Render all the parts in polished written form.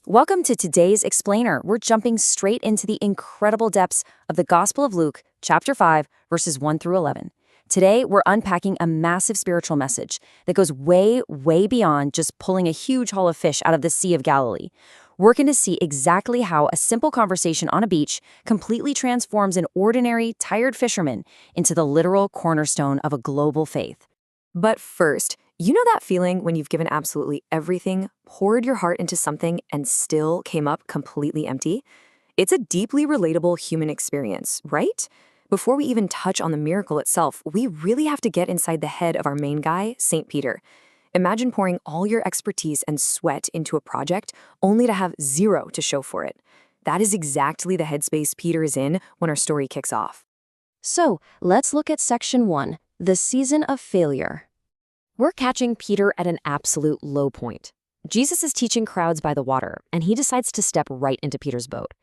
Welcome to today's Explainer. We're jumping straight into the incredible depths of the Gospel of Luke, chapter 5, verses 1 through 11. Today, we're unpacking a massive spiritual message that goes way, way beyond just pulling a huge haul of fish out of the Sea of Galilee. We're going to see exactly how a simple conversation on a beach completely transforms an ordinary, tired fisherman into the literal cornerstone of a global faith. But first, you know that feeling when you've given absolutely everything, poured your heart into something, and still came up completely empty? It's a deeply relatable human experience, right? Before we even touch on the miracle itself, we really have to get inside the head of our main guy, St. Peter. Imagine pouring all your expertise and sweat into a project only to have zero to show for it. That is exactly the headspace Peter is in when our story kicks off. So, let's look at section 1, the season of failure. We're catching Peter at an absolute low point. Jesus is teaching crowds by the water, and he decides to step right into Peter's boat.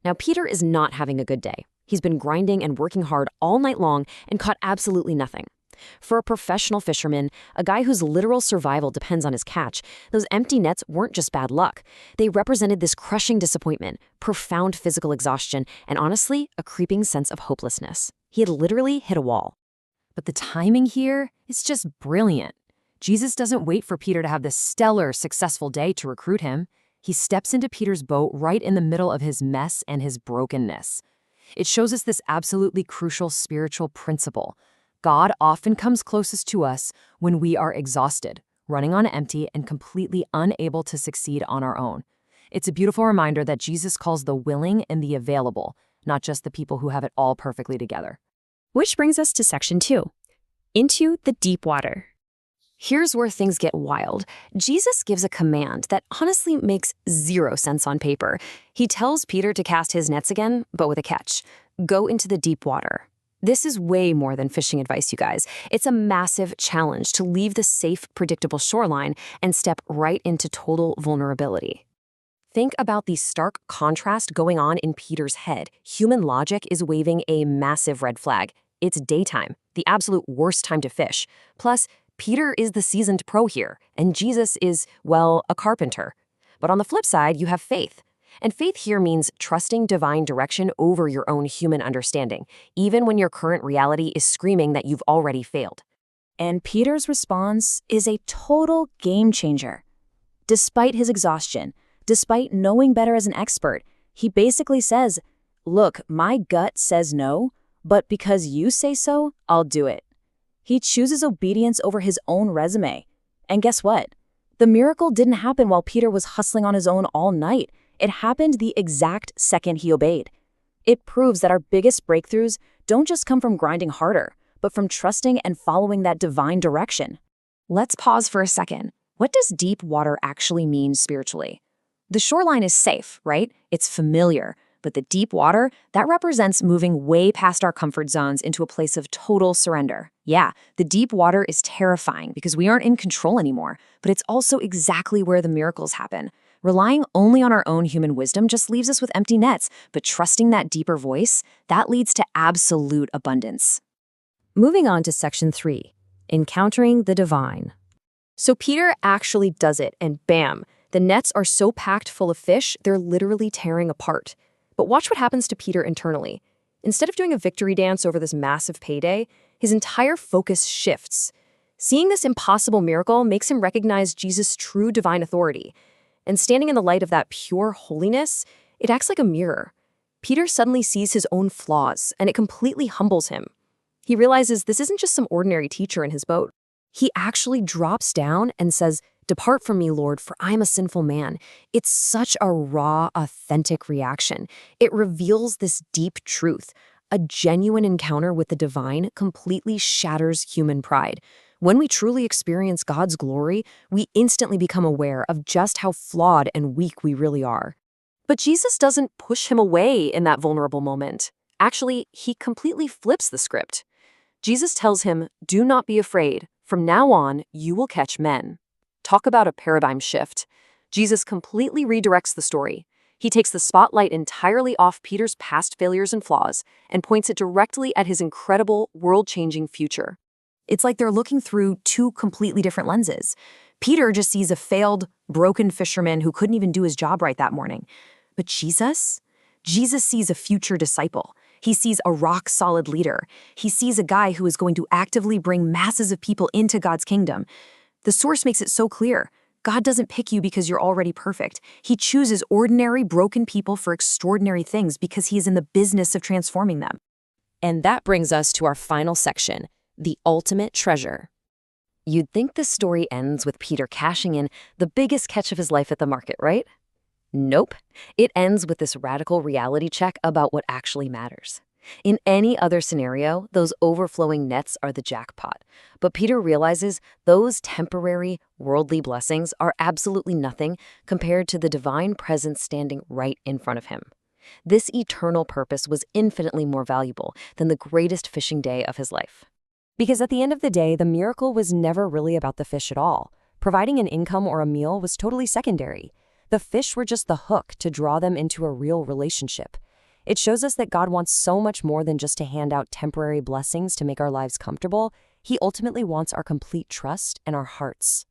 Now, Peter is not having a good day. He's been grinding and working hard all night long and caught absolutely nothing. For a professional fisherman, a guy whose literal survival depends on his catch, those empty nets weren't just bad luck. They represented this crushing disappointment, profound physical exhaustion, and honestly, a creeping sense of hopelessness. He had literally hit a wall. But the timing here is just brilliant. Jesus doesn't wait for Peter to have this stellar, successful day to recruit him. He steps into Peter's boat right in the middle of his mess and his brokenness. It shows us this absolutely crucial spiritual principle. God often comes closest to us when we are exhausted, running on empty, and completely unable to succeed on our own. It's a beautiful reminder that Jesus calls the willing and the available, not just the people who have it all perfectly together. Which brings us to section 2, into the deep water. Here's where things get wild. Jesus gives a command that honestly makes zero sense on paper. He tells Peter to cast his nets again, but with a catch. Go into the deep water. This is way more than fishing advice, you guys. It's a massive challenge to leave the safe, predictable shoreline and step right into total vulnerability. Think about the stark contrast going on in Peter's head. Human logic is waving a massive red flag. It's daytime, the absolute worst time to fish. Plus, Peter is the seasoned pro here, and Jesus is, well, a carpenter. But on the flip side, you have faith. And faith here means trusting divine direction over your own human understanding, even when your current reality is screaming that you've already failed. And Peter's response is a total game changer. Despite his exhaustion, despite knowing better as an expert, he basically says, "Look, my gut says no, but because you say so, I'll do it." He chooses obedience over his own resume. And guess what? The miracle didn't happen while Peter was hustling on his own all night. It happened the exact second he obeyed. It proves that our biggest breakthroughs don't just come from grinding harder, but from trusting and following that divine direction. Let's pause for a second. What does deep water actually mean spiritually? The shoreline is safe, right? It's familiar. But the deep water, that represents moving way past our comfort zones into a place of total surrender. Yeah, the deep water is terrifying because we aren't in control anymore, but it's also exactly where the miracles happen. Relying only on our own human wisdom just leaves us with empty nets, but trusting that deeper voice, that leads to absolute abundance. Moving on to section 3, encountering the divine. So Peter actually does it, and bam, the nets are so packed full of fish, they're literally tearing apart. But watch what happens to Peter internally. Instead of doing a victory dance over this massive payday, his entire focus shifts. Seeing this impossible miracle makes him recognize Jesus' true divine authority. And standing in the light of that pure holiness, it acts like a mirror. Peter suddenly sees his own flaws, and it completely humbles him. He realizes this isn't just some ordinary teacher in his boat. He actually drops down and says, "Depart from me, Lord, for I am a sinful man." It's such a raw, authentic reaction. It reveals this deep truth. A genuine encounter with the divine completely shatters human pride. When we truly experience God's glory, we instantly become aware of just how flawed and weak we really are. But Jesus doesn't push him away in that vulnerable moment. Actually, he completely flips the script. Jesus tells him, "Do not be afraid. From now on, you will catch men." Talk about a paradigm shift. Jesus completely redirects the story. He takes the spotlight entirely off Peter's past failures and flaws and points it directly at his incredible, world-changing future. It's like they're looking through two completely different lenses. Peter just sees a failed, broken fisherman who couldn't even do his job right that morning. But Jesus sees a future disciple. He sees a rock-solid leader. He sees a guy who is going to actively bring masses of people into God's kingdom. The source makes it so clear. God doesn't pick you because you're already perfect. He chooses ordinary, broken people for extraordinary things because he is in the business of transforming them. And that brings us to our final section, the ultimate treasure. You'd think the story ends with Peter cashing in the biggest catch of his life at the market, right? Nope. It ends with this radical reality check about what actually matters. In any other scenario, those overflowing nets are the jackpot. But Peter realizes those temporary, worldly blessings are absolutely nothing compared to the divine presence standing right in front of him. This eternal purpose was infinitely more valuable than the greatest fishing day of his life. Because at the end of the day, the miracle was never really about the fish at all. Providing an income or a meal was totally secondary. The fish were just the hook to draw them into a real relationship. It shows us that God wants so much more than just to hand out temporary blessings to make our lives comfortable. He ultimately wants our complete trust and our hearts.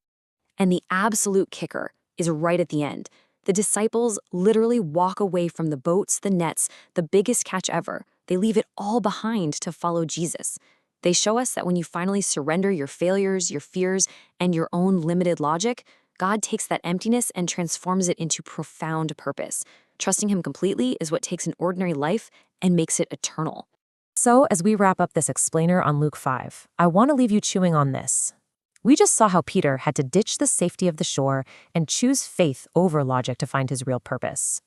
And the absolute kicker is right at the end. The disciples literally walk away from the boats, the nets, the biggest catch ever. They leave it all behind to follow Jesus. They show us that when you finally surrender your failures, your fears, and your own limited logic, God takes that emptiness and transforms it into profound purpose. Trusting him completely is what takes an ordinary life and makes it eternal. So, as we wrap up this explainer on Luke 5, I want to leave you chewing on this. We just saw how Peter had to ditch the safety of the shore and choose faith over logic to find his real purpose.